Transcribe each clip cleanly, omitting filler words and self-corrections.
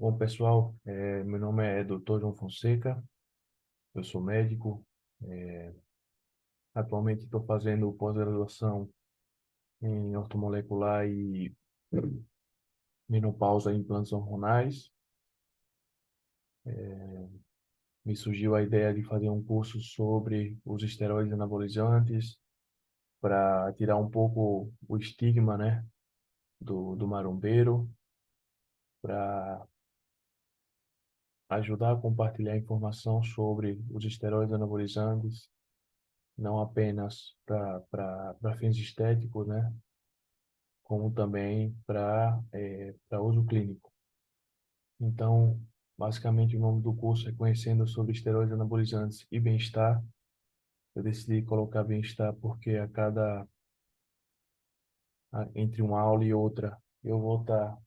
Bom, pessoal, meu nome é Dr. João Fonseca, eu sou médico. Atualmente estou fazendo pós-graduação em ortomolecular e menopausa e implantes hormonais. Me surgiu a ideia de fazer um curso sobre os esteroides anabolizantes para tirar um pouco o estigma, né, do marombeiro, para ajudar a compartilhar informação sobre os esteroides anabolizantes, não apenas para fins estéticos, né, como também para uso clínico. Então, basicamente, o nome do curso é Conhecendo sobre Esteroides Anabolizantes e Bem-Estar. Eu decidi colocar bem-estar porque entre uma aula e outra, eu vou estar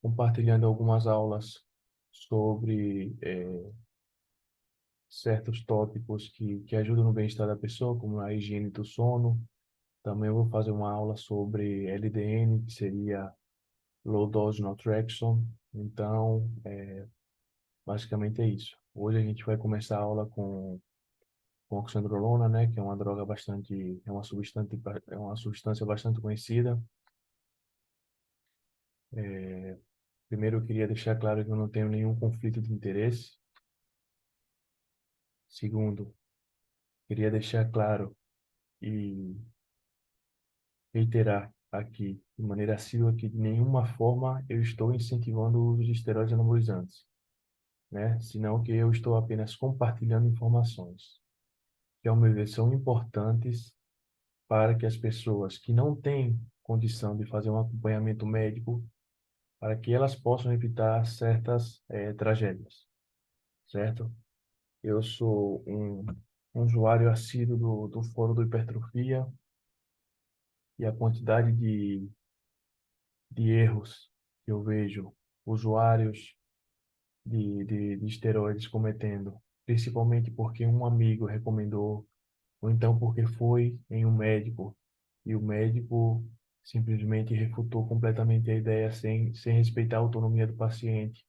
compartilhando algumas aulas sobre certos tópicos que ajudam no bem-estar da pessoa, como a higiene do sono. Também eu vou fazer uma aula sobre LDN, que seria Low Dose Naltrexone. Então, basicamente é isso. Hoje a gente vai começar a aula com oxandrolona, né, que é uma droga bastante, é uma substância bastante conhecida. Primeiro, eu queria deixar claro que eu não tenho nenhum conflito de interesse. Segundo, queria deixar claro e reiterar aqui, de maneira assídua, que de nenhuma forma eu estou incentivando o uso de esteroides anabolizantes, né? Senão que eu estou apenas compartilhando informações que, ao meu ver, são importantes para que as pessoas que não têm condição de fazer um acompanhamento médico, para que elas possam evitar certas tragédias, certo? Eu sou um usuário assíduo do Fórum do Hipertrofia e a quantidade de erros que eu vejo usuários de esteroides cometendo, principalmente porque um amigo recomendou, ou então porque foi em um médico e o médico simplesmente refutou completamente a ideia sem respeitar a autonomia do paciente.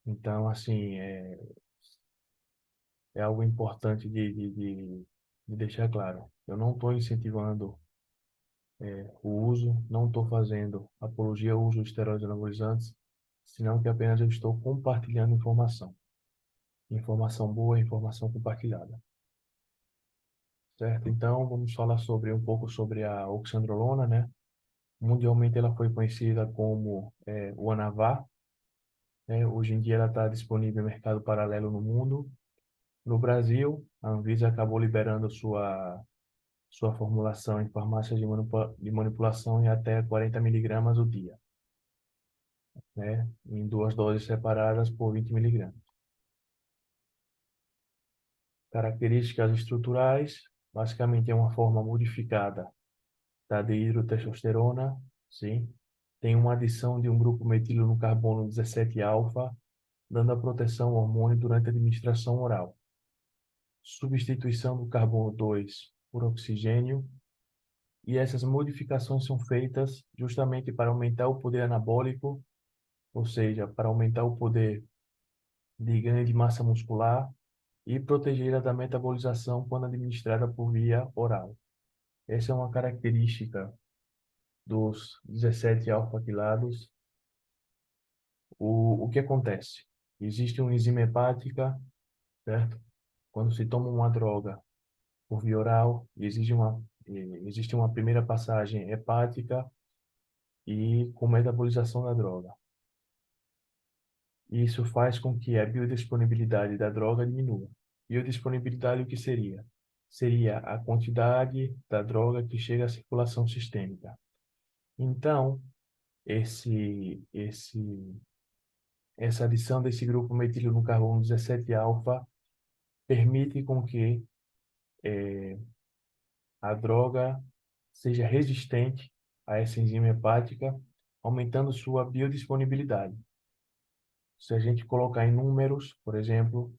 Então, assim, é algo importante de deixar claro. Eu não estou incentivando o uso, não estou fazendo apologia ao uso de esteroides anabolizantes, senão que apenas eu estou compartilhando informação. Informação boa, informação compartilhada. Certo? Então, vamos falar sobre um pouco sobre a oxandrolona, né? Mundialmente ela foi conhecida como o Anavá, né? Hoje em dia ela está disponível em mercado paralelo no mundo. No Brasil, a Anvisa acabou liberando sua formulação em farmácias de manipulação em até 40 miligramas o dia, né? Em duas doses separadas por 20 miligramas. Características estruturais, basicamente é uma forma modificada da dihidrotestosterona, sim. Tem uma adição de um grupo metilo no carbono 17-alfa, dando a proteção ao hormônio durante a administração oral. Substituição do carbono 2 por oxigênio, e essas modificações são feitas justamente para aumentar o poder anabólico, ou seja, para aumentar o poder de ganho de massa muscular e protegê-la da metabolização quando administrada por via oral. Essa é uma característica dos 17 alfa-quilados. O que acontece? Existe uma enzima hepática, certo? Quando se toma uma droga por via oral, existe uma primeira passagem hepática e com metabolização da droga. Isso faz com que a biodisponibilidade da droga diminua. Biodisponibilidade, o que seria? Seria a quantidade da droga que chega à circulação sistêmica. Então, essa adição desse grupo metílico no carbono 17-alfa permite com que a droga seja resistente a essa enzima hepática, aumentando sua biodisponibilidade. Se a gente colocar em números, por exemplo,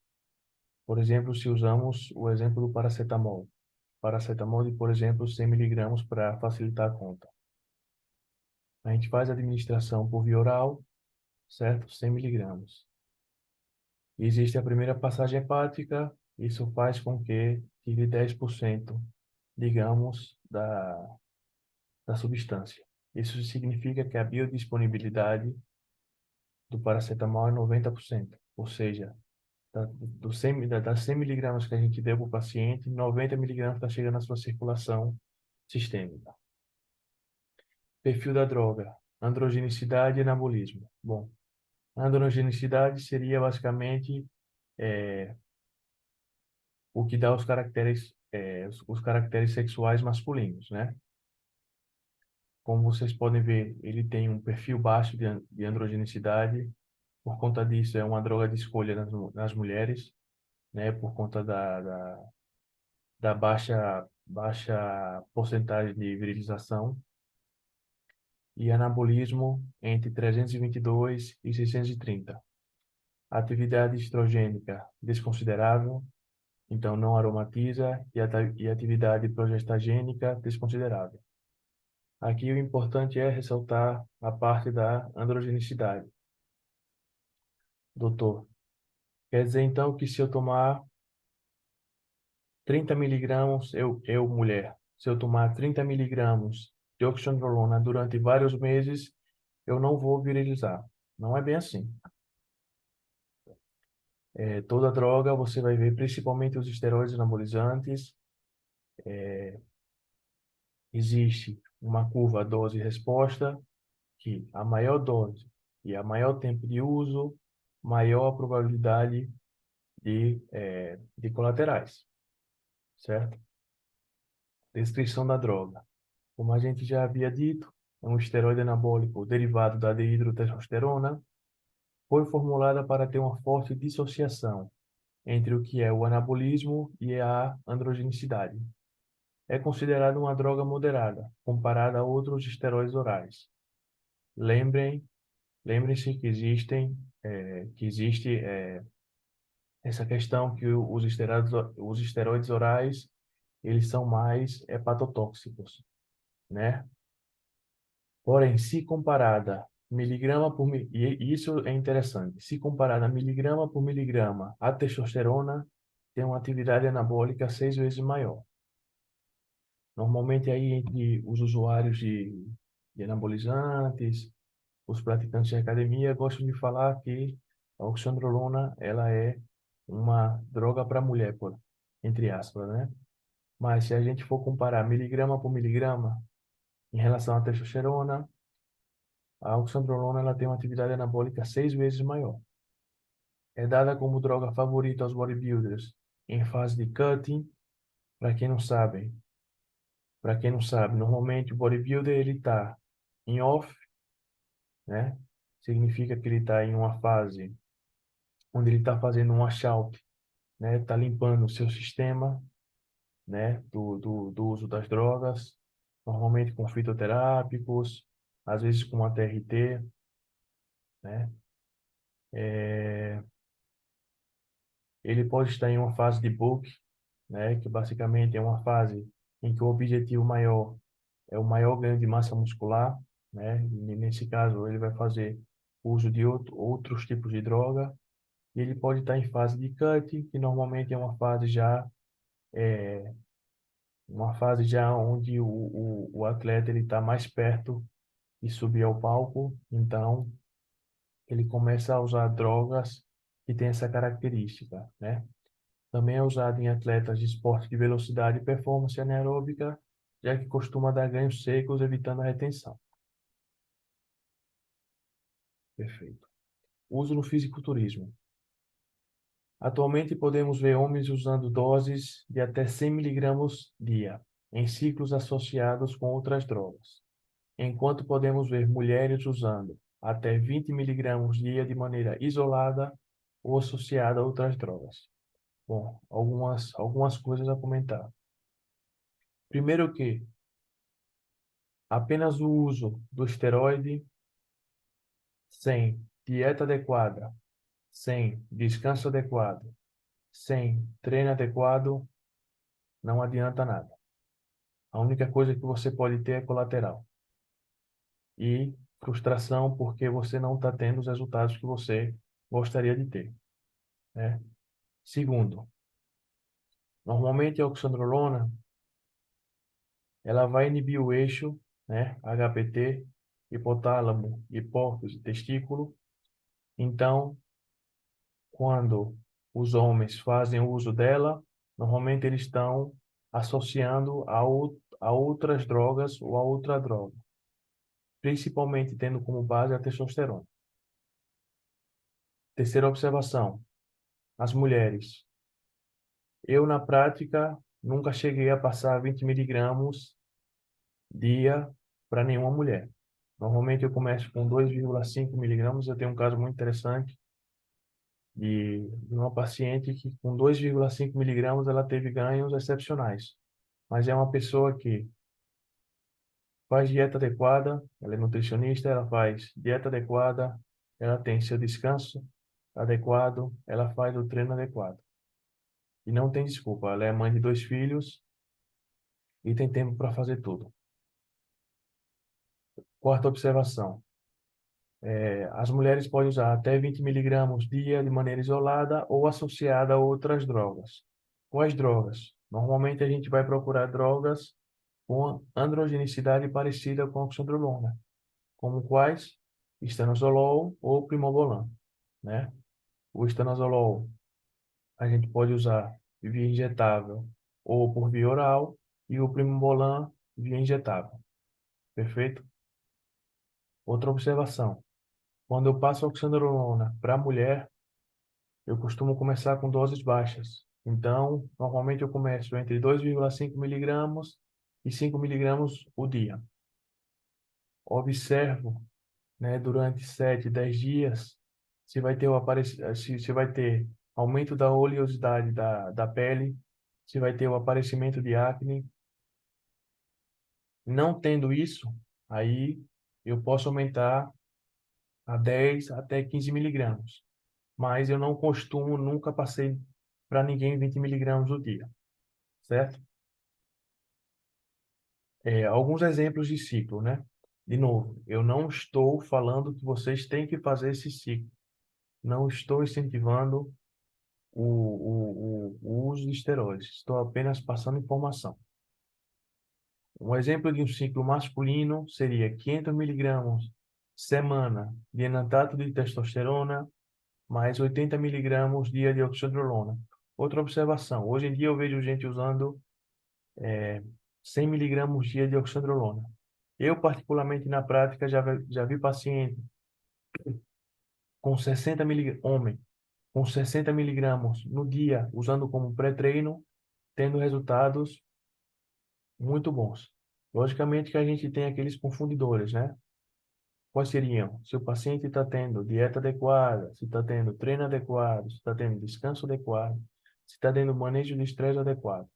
se usamos o exemplo do paracetamol. Paracetamol de, por exemplo, 100 miligramas para facilitar a conta. A gente faz a administração por via oral, certo? 100 miligramas. Existe a primeira passagem hepática, isso faz com que tire 10%, digamos, da substância. Isso significa que a biodisponibilidade do paracetamol é 90%, ou seja, das 100 miligramas que a gente deu para o paciente, 90 miligramas está chegando na sua circulação sistêmica. Perfil da droga, androgenicidade e anabolismo. Bom, a androgenicidade seria basicamente o que dá os caracteres sexuais masculinos, né? Como vocês podem ver, ele tem um perfil baixo de androgenicidade. Por conta disso, é uma droga de escolha nas mulheres, né? Por conta da baixa porcentagem de virilização. E anabolismo entre 322 e 630. Atividade estrogênica desconsiderável, então não aromatiza, e atividade progestagênica desconsiderável. Aqui o importante é ressaltar a parte da androgenicidade. Doutor, quer dizer então que se eu tomar 30 miligramas, mulher, se eu tomar 30 miligramas de oxandrolona durante vários meses, eu não vou virilizar. Não é bem assim. Toda droga você vai ver, principalmente os esteroides anabolizantes, existe uma curva dose-resposta, que a maior dose e a maior tempo de uso, maior a probabilidade de colaterais, certo? Descrição da droga. Como a gente já havia dito, é um esteroide anabólico derivado da dehidrotestosterona, foi formulada para ter uma forte dissociação entre o que é o anabolismo e a androgenicidade. É considerada uma droga moderada, comparada a outros esteroides orais. Lembrem, lembrem-se que existe essa questão que os esteroides orais, eles são mais hepatotóxicos, né? Porém, se comparada miligrama por e isso é interessante, se comparada miligrama por miligrama, a testosterona tem uma atividade anabólica 6 vezes maior. Normalmente aí entre os usuários de anabolizantes, os praticantes de academia gostam de falar que a oxandrolona ela é uma droga para mulher, entre aspas, né? Mas se a gente for comparar miligrama por miligrama em relação à testosterona, a oxandrolona ela tem uma atividade anabólica 6 vezes maior. É dada como droga favorita aos bodybuilders em fase de cutting. Para quem não sabe, normalmente o bodybuilder ele está em off, né? Significa que ele está em uma fase onde ele está fazendo um washout, né? Está limpando o seu sistema, né? Do uso das drogas, normalmente com fitoterápicos, às vezes com a TRT, né? Ele pode estar em uma fase de bulk, né? Que basicamente é uma fase em que o objetivo maior é o maior ganho de massa muscular, né? E nesse caso ele vai fazer uso de outros tipos de droga. E ele pode estar em fase de cut, que normalmente é uma fase já onde o atleta ele está mais perto de subir ao palco, então ele começa a usar drogas que têm essa característica, né? Também é usado em atletas de esporte de velocidade e performance anaeróbica, já que costuma dar ganhos secos, evitando a retenção. Perfeito. Uso no fisiculturismo. Atualmente podemos ver homens usando doses de até 100 miligramas dia, em ciclos associados com outras drogas, enquanto podemos ver mulheres usando até 20 miligramas dia de maneira isolada ou associada a outras drogas. Bom, algumas coisas a comentar. Primeiro que apenas o uso do esteroide sem dieta adequada, sem descanso adequado, sem treino adequado, não adianta nada. A única coisa que você pode ter é colateral. e frustração porque você não está tendo os resultados que você gostaria de ter, né? Segundo, normalmente a oxandrolona, ela vai inibir o eixo, né, HPT, hipotálamo, hipófise, testículo. Então, quando os homens fazem uso dela, normalmente eles estão associando a outras drogas ou a outra droga, principalmente tendo como base a testosterona. Terceira observação, as mulheres. Eu, na prática, nunca cheguei a passar 20 miligramas dia para nenhuma mulher. Normalmente eu começo com 2,5 miligramas. Eu tenho um caso muito interessante de uma paciente que com 2,5 miligramas ela teve ganhos excepcionais. Mas é uma pessoa que faz dieta adequada, ela é nutricionista, ela faz dieta adequada, ela tem seu descanso adequado, ela faz o treino adequado. E não tem desculpa, ela é mãe de 2 filhos e tem tempo para fazer tudo. Quarta observação. As mulheres podem usar até 20 miligramas dia de maneira isolada ou associada a outras drogas. Quais drogas? Normalmente a gente vai procurar drogas com androgenicidade parecida com a oxandrolona, como quais? Estanozolol ou primobolan, né? O estanozolol a gente pode usar via injetável ou por via oral e o primobolan via injetável. Perfeito? Outra observação. Quando eu passo oxandrolona para mulher, eu costumo começar com doses baixas. Então, normalmente eu começo entre 2,5 miligramas e 5 miligramas o dia. Observo, né, durante 7, 10 dias, se vai ter aumento da oleosidade da pele, se vai ter o aparecimento de acne. Não tendo isso, aí eu posso aumentar a 10 até 15 miligramas. Mas eu não costumo, nunca passei para ninguém 20 miligramas o dia, certo? Alguns exemplos de ciclo, né? De novo, eu não estou falando que vocês têm que fazer esse ciclo. Não estou incentivando o uso de esteroides. Estou apenas passando informação. Um exemplo de um ciclo masculino seria 500 miligramas semana de enantato de testosterona mais 80 miligramas dia de oxandrolona. Outra observação, hoje em dia eu vejo gente usando 100 miligramas dia de oxandrolona. Eu, particularmente na prática, já vi paciente com 60 miligramas, homem, com 60 miligramas no dia, usando como pré-treino, tendo resultados muito bons. Logicamente que a gente tem aqueles confundidores, né? Quais seriam? Se o paciente está tendo dieta adequada, se está tendo treino adequado, se está tendo descanso adequado, se está tendo manejo de estresse adequado,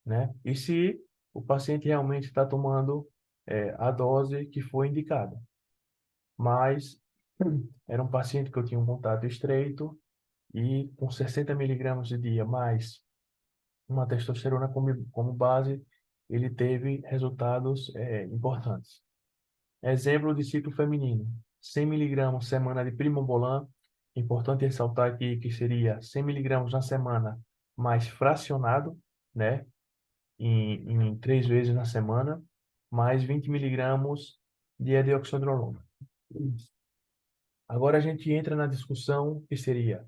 né? E se o paciente realmente está tomando a dose que foi indicada. Mas era um paciente que eu tinha um contato estreito e com 60 miligramas de dia mais uma testosterona como base, ele teve resultados importantes. Exemplo de ciclo feminino. 100 miligramas semana de primobolan. Importante ressaltar aqui que seria 100 miligramas na semana, mais fracionado, né? Em 3 vezes na semana, mais 20 miligramas de edioxandrolona. Agora a gente entra na discussão que seria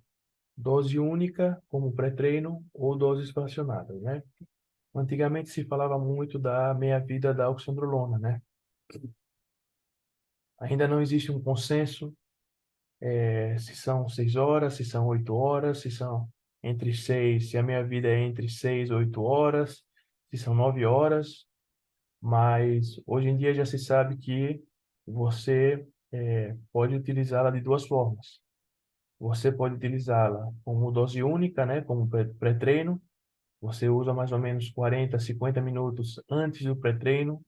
dose única como pré-treino ou doses fracionadas, né? Antigamente se falava muito da meia-vida da oxandrolona, né? Ainda não existe um consenso se são 6 horas, se são 8 horas, se são entre 6, se a minha vida é entre 6 e 8 horas, se são 9 horas, mas hoje em dia já se sabe que você pode utilizá-la de duas formas. Você pode utilizá-la como dose única, né, como pré-treino. Você usa mais ou menos 40, 50 minutos antes do pré-treino.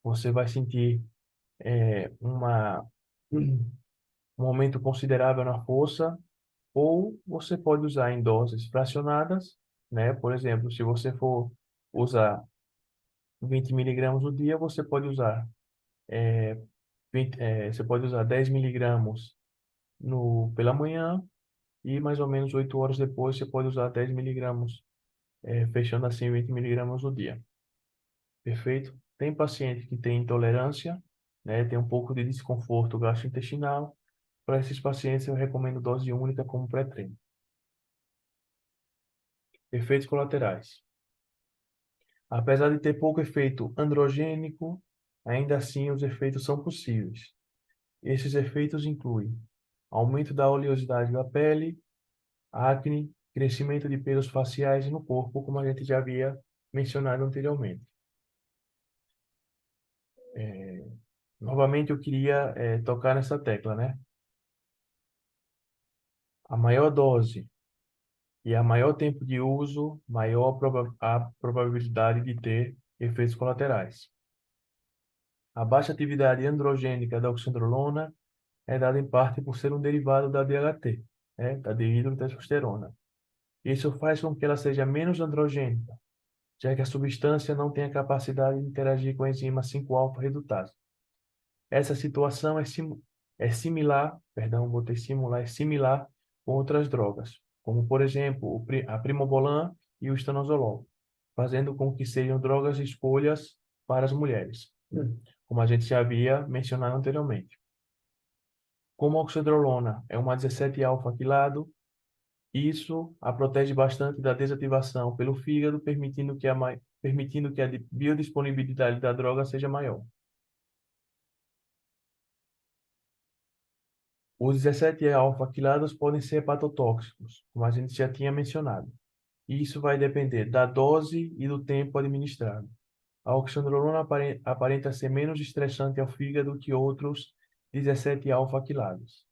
Você vai sentir um aumento considerável na força, ou você pode usar em doses fracionadas, né? Por exemplo, se você for usar 20 miligramas no dia, você pode usar Você pode usar 10 miligramas pela manhã e mais ou menos 8 horas depois você pode usar 10 miligramas, fechando assim 20 miligramas no dia. Perfeito? Tem paciente que tem intolerância, né? Tem um pouco de desconforto gastrointestinal. Para esses pacientes, eu recomendo dose única como pré-treino. Efeitos colaterais. Apesar de ter pouco efeito androgênico, ainda assim os efeitos são possíveis. Esses efeitos incluem aumento da oleosidade da pele, acne, crescimento de pelos faciais no corpo, como a gente já havia mencionado anteriormente. Novamente, eu queria tocar nessa tecla, né? A maior dose e a maior tempo de uso, maior a probabilidade de ter efeitos colaterais. A baixa atividade androgênica da oxandrolona é dada em parte por ser um derivado da DHT, né, da dihidrotestosterona. Isso faz com que ela seja menos androgênica, já que a substância não tem a capacidade de interagir com a enzima 5-alfa-redutase. Essa situação é similar, perdão, botei simular, é similar com outras drogas, como por exemplo a primobolan e o estanozolol, fazendo com que sejam drogas escolhas para as mulheres, como a gente já havia mencionado anteriormente. Como a oxandrolona é uma 17-alfa-quilado, isso a protege bastante da desativação pelo fígado, permitindo que a biodisponibilidade da droga seja maior. Os 17-alfa-quilados podem ser hepatotóxicos, como a gente já tinha mencionado. E isso vai depender da dose e do tempo administrado. A oxandrolona aparenta ser menos estressante ao fígado que outros 17-alfa-quilados.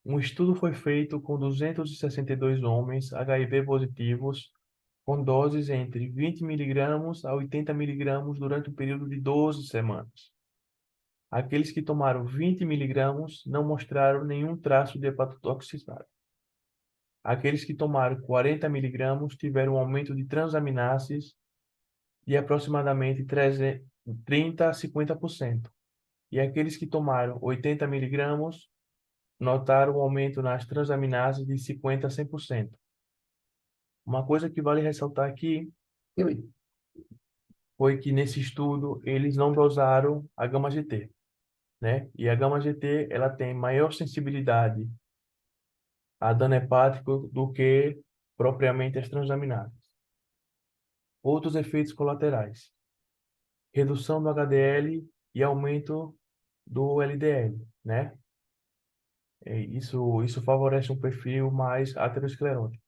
Um estudo foi feito com 262 homens HIV positivos com doses entre 20 miligramas a 80 miligramas durante um período de 12 semanas. Aqueles que tomaram 20 miligramas não mostraram nenhum traço de hepatotoxicidade. Aqueles que tomaram 40 miligramas tiveram um aumento de transaminases de aproximadamente 30 a 50%. E aqueles que tomaram 80 miligramas notaram um aumento nas transaminases de 50 a 100%. Uma coisa que vale ressaltar aqui foi que nesse estudo eles não dosaram a gama-GT, né? E a gama-GT ela tem maior sensibilidade a dano hepático do que propriamente as transaminases. Outros efeitos colaterais: redução do HDL e aumento do LDL, né? Isso favorece um perfil mais aterosclerótico.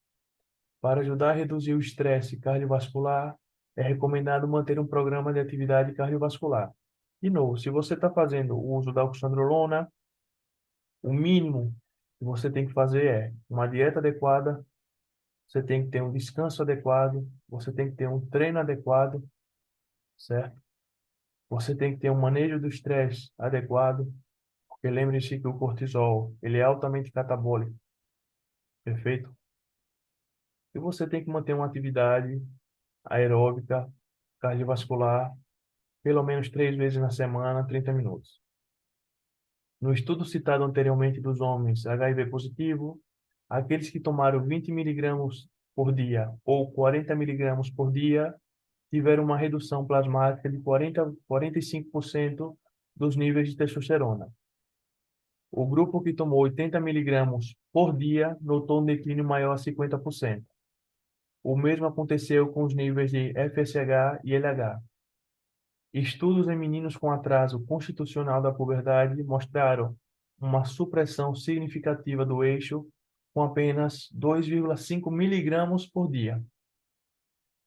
Para ajudar a reduzir o estresse cardiovascular, é recomendado manter um programa de atividade cardiovascular. De novo, se você está fazendo o uso da oxandrolona, o mínimo que você tem que fazer é uma dieta adequada, você tem que ter um descanso adequado, você tem que ter um treino adequado, certo? Você tem que ter um manejo do estresse adequado, porque lembre-se que o cortisol, ele é altamente catabólico, perfeito? E você tem que manter uma atividade aeróbica, cardiovascular, pelo menos 3 vezes na semana, 30 minutos. No estudo citado anteriormente dos homens HIV positivo, aqueles que tomaram 20 miligramas por dia ou 40 miligramas por dia tiveram uma redução plasmática de 45% dos níveis de testosterona. O grupo que tomou 80 miligramas por dia notou um declínio maior a 50%. O mesmo aconteceu com os níveis de FSH e LH. Estudos em meninos com atraso constitucional da puberdade mostraram uma supressão significativa do eixo com apenas 2,5 miligramas por dia.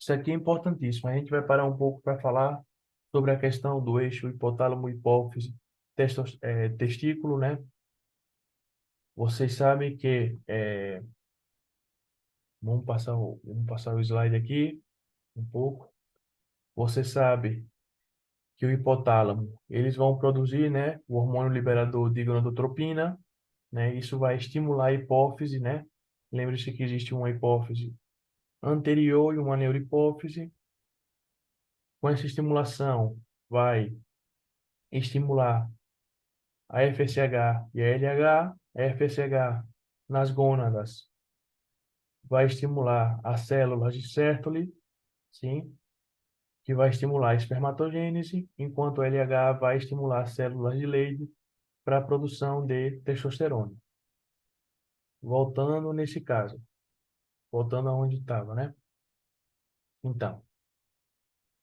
Isso aqui é importantíssimo. A gente vai parar um pouco para falar sobre a questão do eixo hipotálamo-hipófise, testículo, né? Vocês sabem que vamos passar o slide aqui um pouco. Você sabe que o hipotálamo, eles vão produzir, né, o hormônio liberador de gonadotropina, né? Isso vai estimular a hipófise, né? Lembre-se que existe uma hipófise anterior e uma neurohipófise. Com essa estimulação, vai estimular a FSH e a LH. A FSH nas gônadas vai estimular as células de Sertoli, sim, que vai estimular a espermatogênese, enquanto o LH vai estimular as células de Leydig para a produção de testosterona. Voltando nesse caso, voltando aonde estava, né? Então,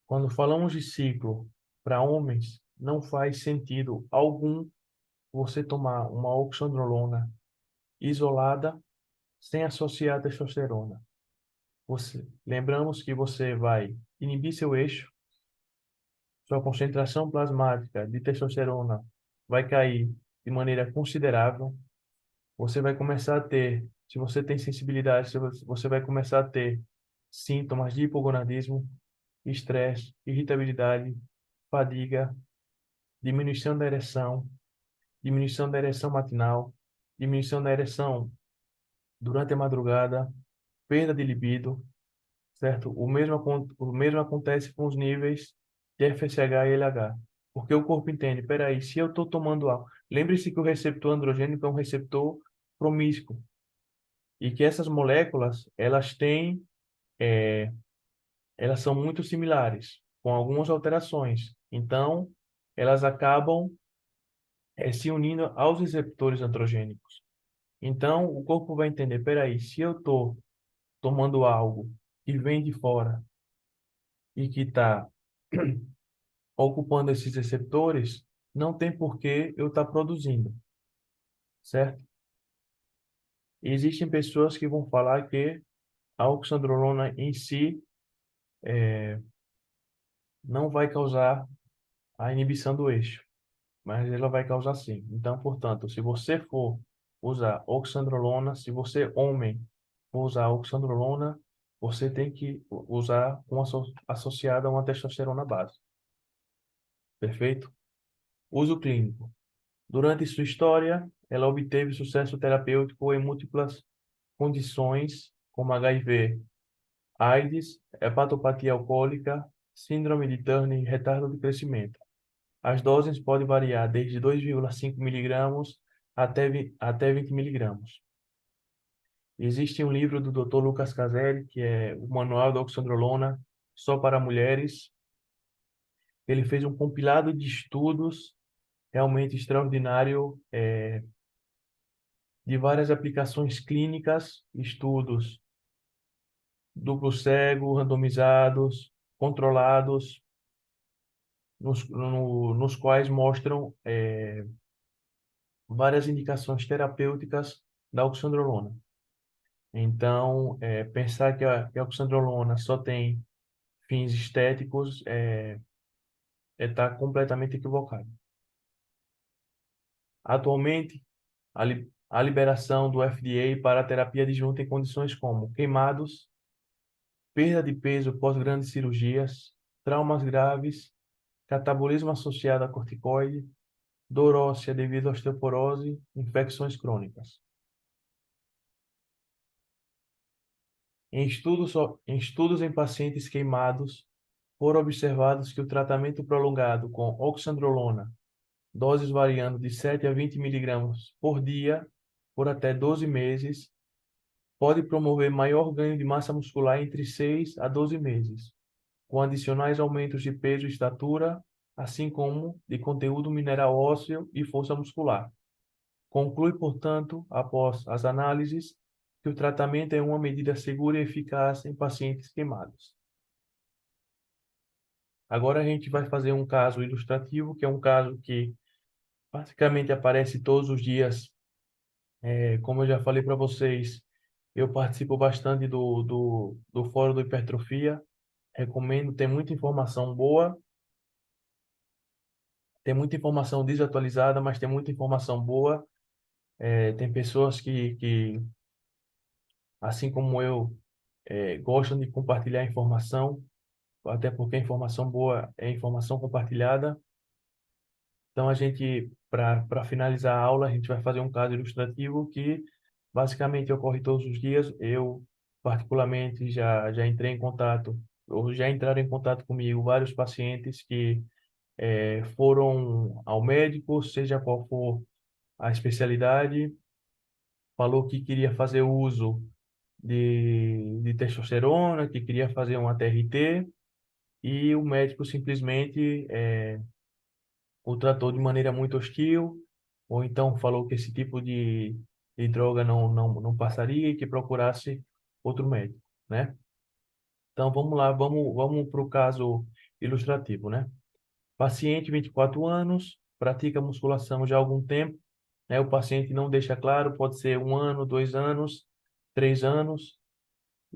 quando falamos de ciclo para homens, não faz sentido algum você tomar uma oxandrolona isolada sem associar a testosterona. Lembramos que você vai inibir seu eixo, sua concentração plasmática de testosterona vai cair de maneira considerável. Você vai começar a ter, se você tem sensibilidade, você vai começar a ter sintomas de hipogonadismo, estresse, irritabilidade, fadiga, diminuição da ereção matinal, diminuição da ereção durante a madrugada, perda de libido, certo? O mesmo acontece com os níveis de FSH e LH, porque o corpo entende, peraí, se eu estou tomando álcool, lembre-se que o receptor androgênico é um receptor promíscuo e que essas moléculas, elas são muito similares, com algumas alterações. Então, elas acabam se unindo aos receptores androgênicos. Então, o corpo vai entender, peraí, se eu estou tomando algo que vem de fora e que está ocupando esses receptores, não tem por que eu estar produzindo, certo? E existem pessoas que vão falar que a oxandrolona em si não vai causar a inibição do eixo, mas ela vai causar sim. Então, portanto, se você for usar oxandrolona, se você, homem, for usar oxandrolona, você tem que usar associada a uma testosterona base. Perfeito? Uso clínico. Durante sua história, ela obteve sucesso terapêutico em múltiplas condições, como HIV, AIDS, hepatopatia alcoólica, síndrome de Turner e retardo de crescimento. As doses podem variar desde 2,5 miligramas até 20 miligramas. Existe um livro do Dr. Lucas Caselli, que é o Manual da Oxandrolona, só para mulheres. Ele fez um compilado de estudos realmente extraordinário, de várias aplicações clínicas, estudos duplo cego, randomizados, controlados, nos quais mostram várias indicações terapêuticas da oxandrolona. Então, pensar que a oxandrolona só tem fins estéticos tá completamente equivocado. Atualmente, a liberação do FDA para a terapia adjunta em condições como queimados, perda de peso pós grandes cirurgias, traumas graves, catabolismo associado a corticoide, dor óssea devido à osteoporose, infecções crônicas. Em estudos em pacientes queimados, foram observados que o tratamento prolongado com oxandrolona, doses variando de 7 a 20 miligramas por dia, por até 12 meses, pode promover maior ganho de massa muscular entre 6 a 12 meses, com adicionais aumentos de peso e estatura, assim como de conteúdo mineral ósseo e força muscular. Conclui, portanto, após as análises, que o tratamento é uma medida segura e eficaz em pacientes queimados. Agora a gente vai fazer um caso ilustrativo, que é um caso que basicamente aparece todos os dias. Como eu já falei para vocês, eu participo bastante do Fórum do Hipertrofia. Recomendo, tem muita informação boa, tem muita informação desatualizada, mas tem muita informação boa. Tem pessoas que, assim como eu, gostam de compartilhar informação, até porque a informação boa é informação compartilhada. Então, para finalizar a aula, a gente vai fazer um caso ilustrativo que basicamente ocorre todos os dias. Eu, particularmente, já entrei em contato, ou já entraram em contato comigo vários pacientes que foram ao médico, seja qual for a especialidade, falou que queria fazer uso de testosterona, que queria fazer uma TRT, e o médico simplesmente o tratou de maneira muito hostil, ou então falou que esse tipo de droga não passaria e que procurasse outro médico, né? Então vamos lá, vamos para o caso ilustrativo, né? Paciente, 24 anos, pratica musculação já há algum tempo, né? O paciente não deixa claro, pode ser 1 ano, 2 anos, 3 anos,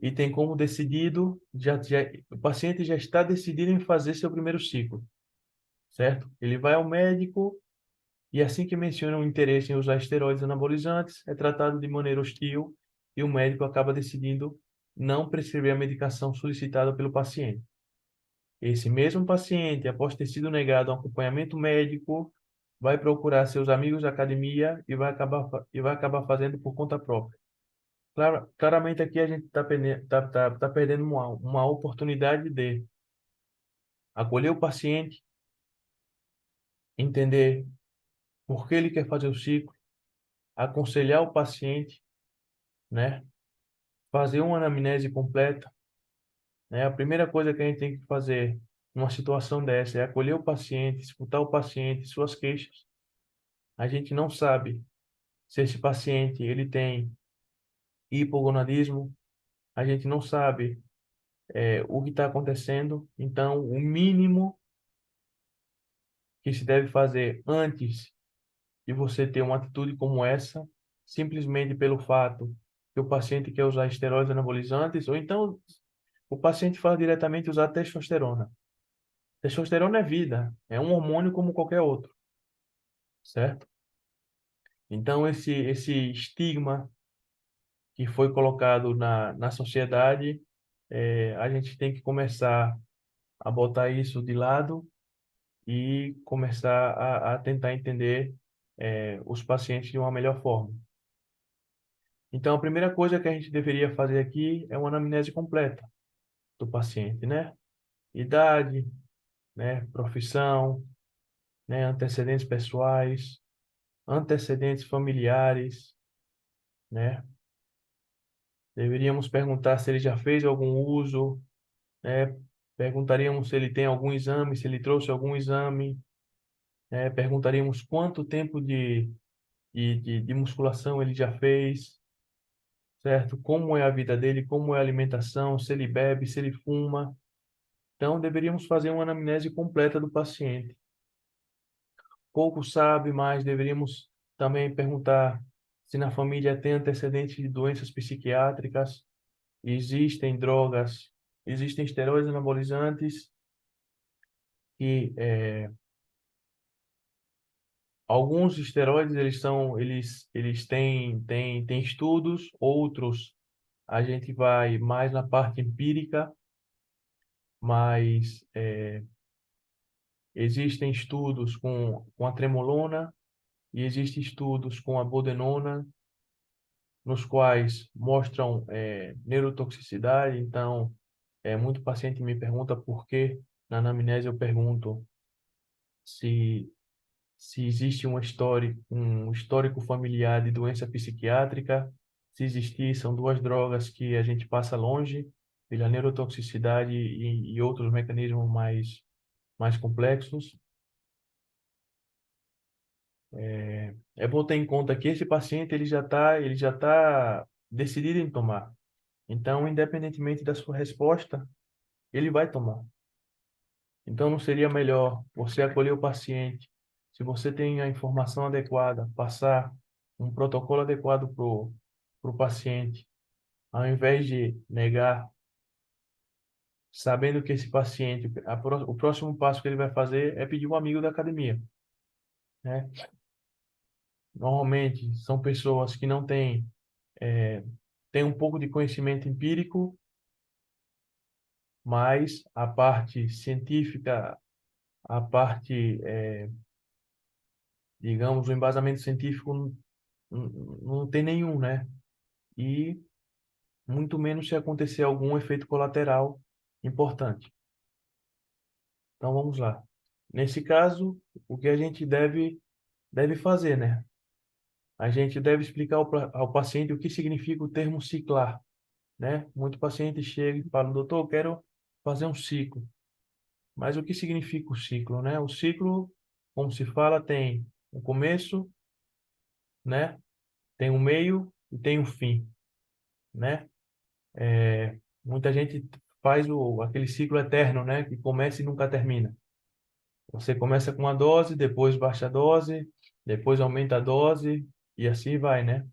e tem como decidido, o paciente já está decidido em fazer seu primeiro ciclo, certo? Ele vai ao médico e assim que menciona o interesse em usar esteroides anabolizantes, é tratado de maneira hostil e o médico acaba decidindo não prescrever a medicação solicitada pelo paciente. Esse mesmo paciente, após ter sido negado um acompanhamento médico, vai procurar seus amigos da academia e vai acabar fazendo por conta própria. Claramente aqui a gente está perdendo uma oportunidade de acolher o paciente, entender por que ele quer fazer o ciclo, aconselhar o paciente, né? Fazer uma anamnese completa, né? A primeira coisa que a gente tem que fazer numa situação dessa é acolher o paciente, escutar o paciente, suas queixas. A gente não sabe se esse paciente ele tem hipogonadismo, a gente não sabe o que está acontecendo. Então, o mínimo que se deve fazer antes de você ter uma atitude como essa, simplesmente pelo fato que o paciente quer usar esteroides anabolizantes, ou então o paciente fala diretamente usar testosterona. Testosterona é vida, é um hormônio como qualquer outro, certo? Então, esse estigma que foi colocado na sociedade, a gente tem que começar a botar isso de lado e começar a tentar entender, os pacientes de uma melhor forma. Então, a primeira coisa que a gente deveria fazer aqui é uma anamnese completa do paciente, né? Idade, né? Profissão, né? Antecedentes pessoais, antecedentes familiares, né? Deveríamos perguntar se ele já fez algum uso, né? Perguntaríamos se ele tem algum exame, se ele trouxe algum exame, né? Perguntaríamos quanto tempo de musculação ele já fez, certo? Como é a vida dele, como é a alimentação, se ele bebe, se ele fuma. Então, deveríamos fazer uma anamnese completa do paciente. Pouco sabe, mas deveríamos também perguntar se na família tem antecedentes de doenças psiquiátricas, existem drogas, existem esteroides anabolizantes que alguns esteroides eles têm estudos, outros a gente vai mais na parte empírica, mas existem estudos com a tremolona e existem estudos com a boldenona, nos quais mostram neurotoxicidade. Então, muito paciente me pergunta por que na anamnese eu pergunto se se existe um histórico familiar de doença psiquiátrica. Se existir, são duas drogas que a gente passa longe pela neurotoxicidade e outros mecanismos mais complexos. É bom ter em conta que esse paciente ele já tá decidido em tomar. Então, independentemente da sua resposta, ele vai tomar. Então, não seria melhor você acolher o paciente, se você tem a informação adequada, passar um protocolo adequado para o paciente, ao invés de negar, sabendo que esse paciente, o próximo passo que ele vai fazer é pedir um amigo da academia, né? Normalmente, são pessoas que não têm um pouco de conhecimento empírico, mas a parte científica, a parte, digamos, o embasamento científico não tem nenhum, né? E muito menos se acontecer algum efeito colateral importante. Então vamos lá. Nesse caso, o que a gente deve fazer, né? A gente deve explicar ao paciente o que significa o termo ciclar, né? Muito paciente chega e fala, doutor, eu quero fazer um ciclo. Mas o que significa o ciclo, né? O ciclo, como se fala, tem um começo, né? Tem um meio e tem um fim, né? Muita gente faz aquele ciclo eterno, né? Que começa e nunca termina. Você começa com uma dose, depois baixa a dose, depois aumenta a dose e assim vai, né?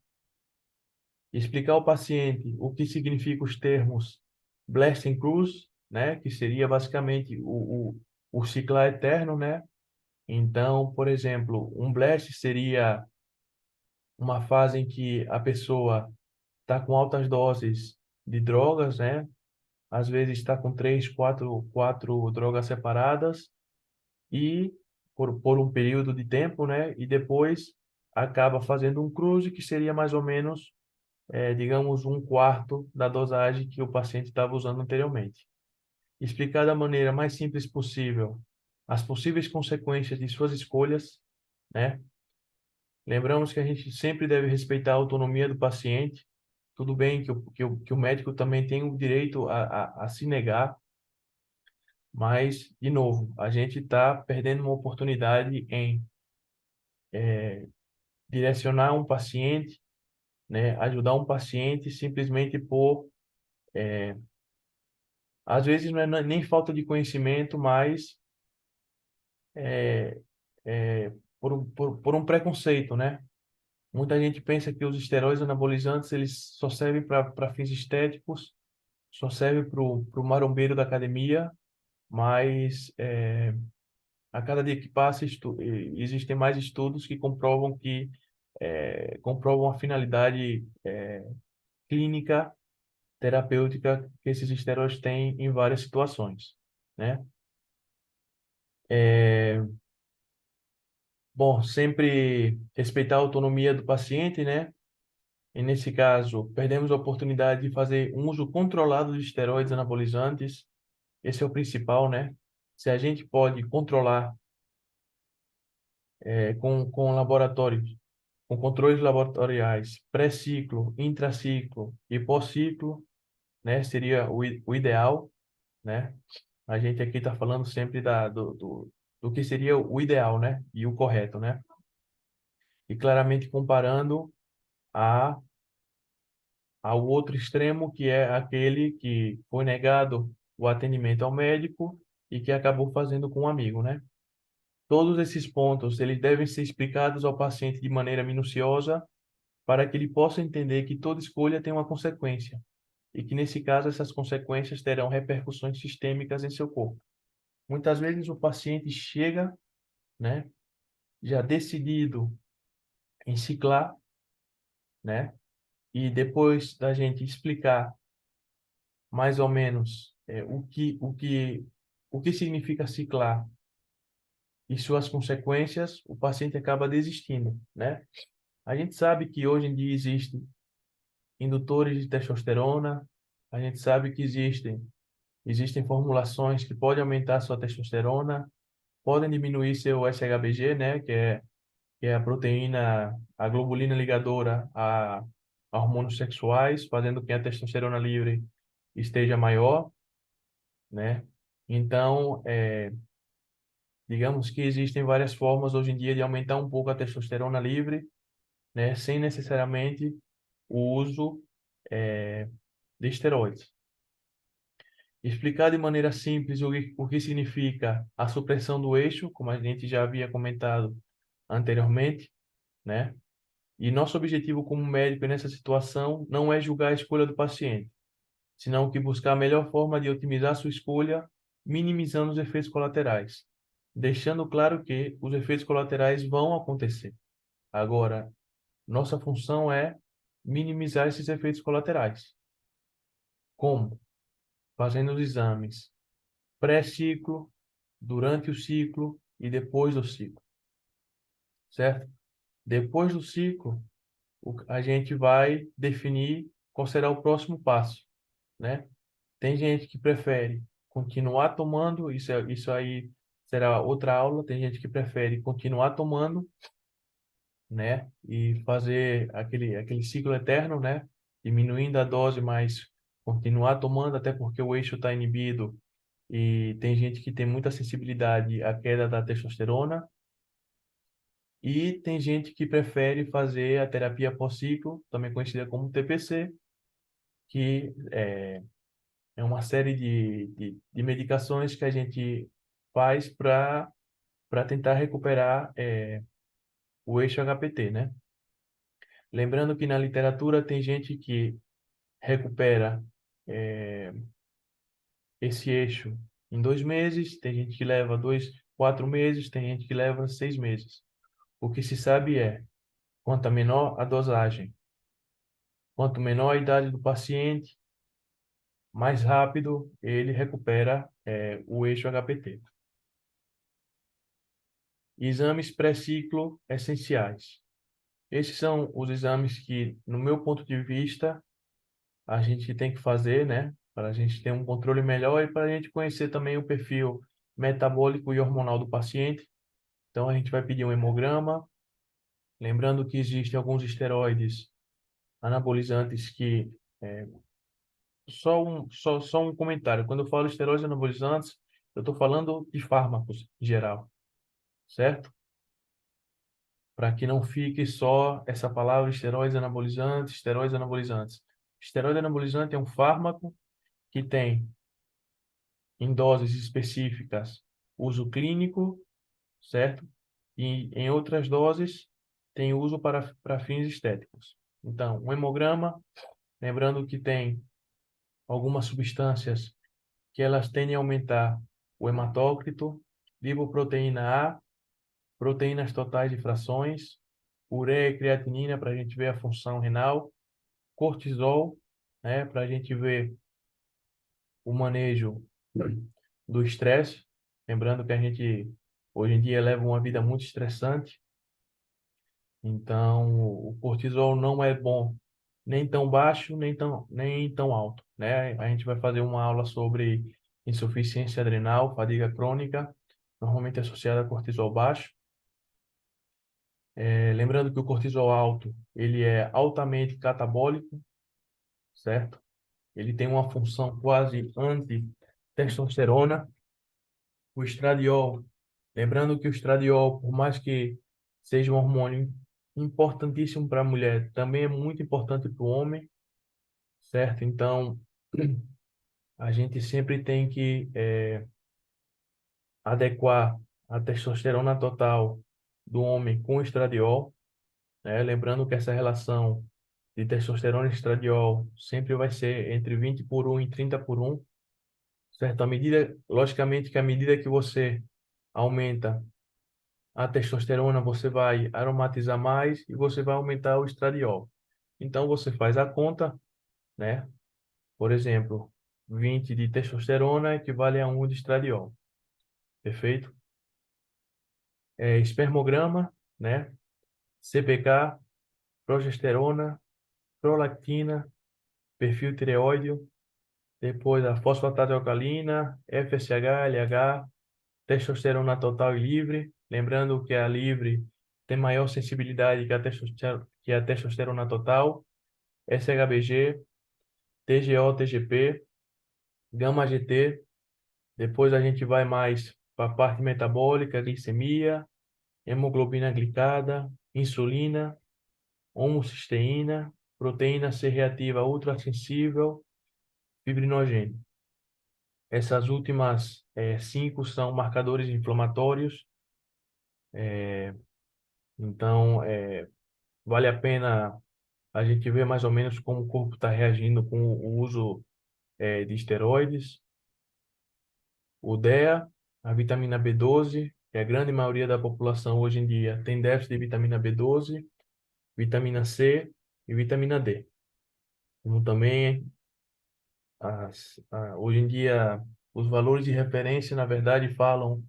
Explicar ao paciente o que significa os termos blast and cruise, né? Que seria basicamente o ciclar eterno, né? Então, por exemplo, um blast seria uma fase em que a pessoa está com altas doses de drogas, né? Às vezes está com três, quatro drogas separadas e por um período de tempo, né? E depois acaba fazendo um cruise que seria mais ou menos, digamos, um quarto da dosagem que o paciente estava usando anteriormente. Explicar da maneira mais simples possível as possíveis consequências de suas escolhas, né? Lembramos que a gente sempre deve respeitar a autonomia do paciente. Tudo bem que o médico também tem o direito a se negar, mas, de novo, a gente está perdendo uma oportunidade em direcionar um paciente, né, ajudar um paciente simplesmente por, às vezes não é nem falta de conhecimento, mas é, por um preconceito, né? Muita gente pensa que os esteroides anabolizantes eles só servem para fins estéticos, só servem para o marombeiro da academia, mas a cada dia que passa existem mais estudos que comprovam a finalidade clínica terapêutica que esses esteroides têm em várias situações, né? Bom, sempre respeitar a autonomia do paciente, né? E nesse caso, perdemos a oportunidade de fazer um uso controlado de esteroides anabolizantes. Esse é o principal, né? Se a gente pode controlar com laboratórios, com controles laboratoriais, pré-ciclo, intraciclo e pós-ciclo, né? Seria o ideal, né? A gente aqui está falando sempre do que seria o ideal, né? E o correto, né? E claramente comparando a, ao outro extremo, que é aquele que foi negado o atendimento ao médico e que acabou fazendo com um amigo, né? Todos esses pontos, eles devem ser explicados ao paciente de maneira minuciosa para que ele possa entender que toda escolha tem uma consequência e que, nesse caso, essas consequências terão repercussões sistêmicas em seu corpo. Muitas vezes o paciente chega, né, já decidido em ciclar, né, e depois da gente explicar mais ou menos o que significa ciclar e suas consequências, o paciente acaba desistindo, né? A gente sabe que hoje em dia existem indutores de testosterona, a gente sabe que existem formulações que podem aumentar sua testosterona, podem diminuir seu SHBG, né, que é a proteína, a globulina ligadora a hormônios sexuais, fazendo com que a testosterona livre esteja maior, né? Então, digamos que existem várias formas hoje em dia de aumentar um pouco a testosterona livre, né, sem necessariamente o uso de esteroides. Explicar de maneira simples o que significa a supressão do eixo, como a gente já havia comentado anteriormente, né? E nosso objetivo como médico nessa situação não é julgar a escolha do paciente, senão que buscar a melhor forma de otimizar sua escolha, minimizando os efeitos colaterais, deixando claro que os efeitos colaterais vão acontecer. Agora, nossa função é minimizar esses efeitos colaterais. Como? Fazendo os exames pré-ciclo, durante o ciclo e depois do ciclo, certo? Depois do ciclo, a gente vai definir qual será o próximo passo, né? Tem gente que prefere continuar tomando, isso aí será outra aula. Tem gente que prefere continuar tomando, né? E fazer aquele ciclo eterno, né? Diminuindo a dose, mas continuar tomando, até porque o eixo está inibido. E tem gente que tem muita sensibilidade à queda da testosterona. E tem gente que prefere fazer a terapia pós-ciclo, também conhecida como TPC, que é uma série de medicações que a gente faz para tentar recuperar o eixo HPT, né? Lembrando que na literatura tem gente que recupera é, esse eixo em 2 meses, tem gente que leva 4 meses, tem gente que leva 6 meses. O que se sabe é, quanto menor a dosagem, quanto menor a idade do paciente, mais rápido ele recupera o eixo HPT. Exames pré-ciclo essenciais. Esses são os exames que, no meu ponto de vista, a gente tem que fazer, né? Para a gente ter um controle melhor e para a gente conhecer também o perfil metabólico e hormonal do paciente. Então, a gente vai pedir um hemograma, lembrando que existem alguns esteroides anabolizantes que só um comentário. Quando eu falo esteroides anabolizantes, eu estou falando de fármacos em geral, certo? Para que não fique só essa palavra esteroides anabolizantes, esteroides anabolizantes. Esteroide anabolizante é um fármaco que tem, em doses específicas, uso clínico, certo? E em outras doses, tem uso para fins estéticos. Então, um hemograma, lembrando que tem algumas substâncias que elas tendem a aumentar o hematócrito, lipoproteína A, proteínas totais de frações, ureia e creatinina para a gente ver a função renal, cortisol, né, para a gente ver o manejo do estresse. Lembrando que a gente hoje em dia leva uma vida muito estressante, então o cortisol não é bom nem tão baixo, nem tão alto, né? A gente vai fazer uma aula sobre insuficiência adrenal, fadiga crônica, normalmente associada a cortisol baixo. Lembrando que o cortisol alto, ele é altamente catabólico, certo? Ele tem uma função quase anti-testosterona. O estradiol, lembrando que o estradiol, por mais que seja um hormônio importantíssimo para a mulher, também é muito importante para o homem, certo? Então, a gente sempre tem que adequar a testosterona total do homem com o estradiol, né? Lembrando que essa relação de testosterona e estradiol sempre vai ser entre 20:1 e 30:1, certo? À medida, logicamente que à medida que você aumenta a testosterona, você vai aromatizar mais e você vai aumentar o estradiol. Então você faz a conta, né? Por exemplo, 20 de testosterona equivale a 1 de estradiol. Perfeito? Espermograma, né? CPK, progesterona, prolactina, perfil tireoide, depois a fosfatase alcalina, FSH, LH, testosterona total e livre. Lembrando que a livre tem maior sensibilidade que a testosterona total, SHBG, TGO, TGP, gama GT. Depois a gente vai mais para a parte metabólica, glicemia, hemoglobina glicada, insulina, homocisteína, proteína C reativa ultrassensível, fibrinogênio. Essas últimas cinco são marcadores inflamatórios, então vale a pena a gente ver mais ou menos como o corpo está reagindo com o uso de esteroides. O DEA, a vitamina B12, que a grande maioria da população hoje em dia tem déficit de vitamina B12, vitamina C e vitamina D. Como também hoje em dia os valores de referência, na verdade, falam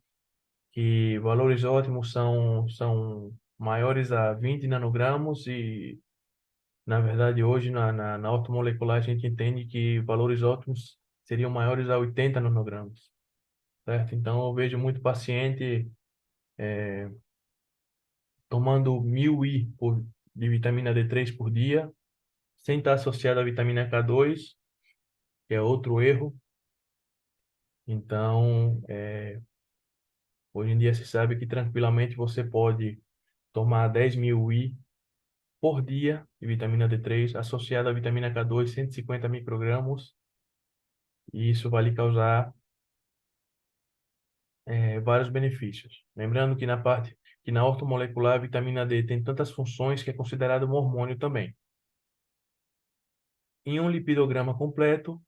que valores ótimos são maiores a 20 nanogramas e, na verdade, hoje na ortomolecular a gente entende que valores ótimos seriam maiores a 80 nanogramas. certo? Então, eu vejo muito paciente tomando 1000 de vitamina D3 por dia, sem estar associado à vitamina K2, que é outro erro. Então, hoje em dia se sabe que tranquilamente você pode tomar 10.000 I por dia de vitamina D3 associada à vitamina K2, 150 microgramas, e isso vai lhe causar vários benefícios. Lembrando que na ortomolecular a vitamina D tem tantas funções que é considerado um hormônio também. Em um lipidograma completo,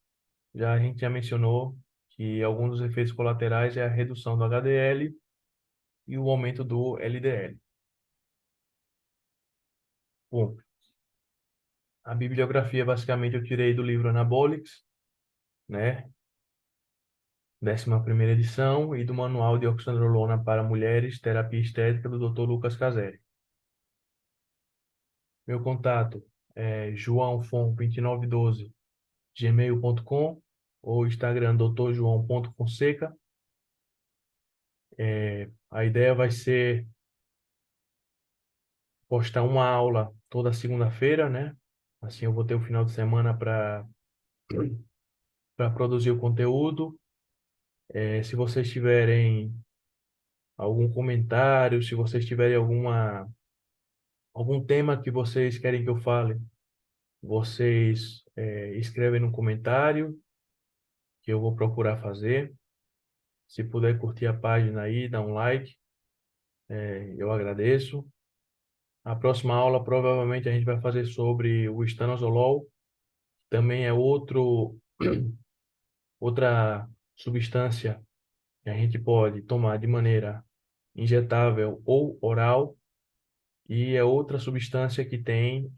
a gente já mencionou que alguns dos efeitos colaterais é a redução do HDL e o aumento do LDL. Bom, a bibliografia basicamente eu tirei do livro Anabolics, né? 11ª edição, e do Manual de Oxandrolona para Mulheres, Terapia Estética, do Dr. Lucas Caseri. Meu contato é joaofon2912@gmail.com ou Instagram drjoão.fonseca. A ideia vai ser postar uma aula toda segunda-feira, né? Assim eu vou ter o final de semana para produzir o conteúdo. Se vocês tiverem algum comentário, se vocês tiverem algum tema que vocês querem que eu fale, vocês escrevem no comentário que eu vou procurar fazer. Se puder curtir a página aí, dar um like, eu agradeço. A próxima aula provavelmente a gente vai fazer sobre o estanozolol, que também é outra substância que a gente pode tomar de maneira injetável ou oral, e é outra substância que tem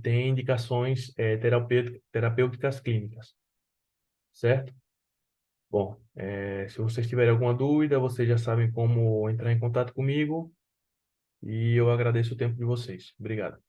indicações terapêuticas clínicas, certo? Bom, se vocês tiverem alguma dúvida, vocês já sabem como entrar em contato comigo, e eu agradeço o tempo de vocês. Obrigado.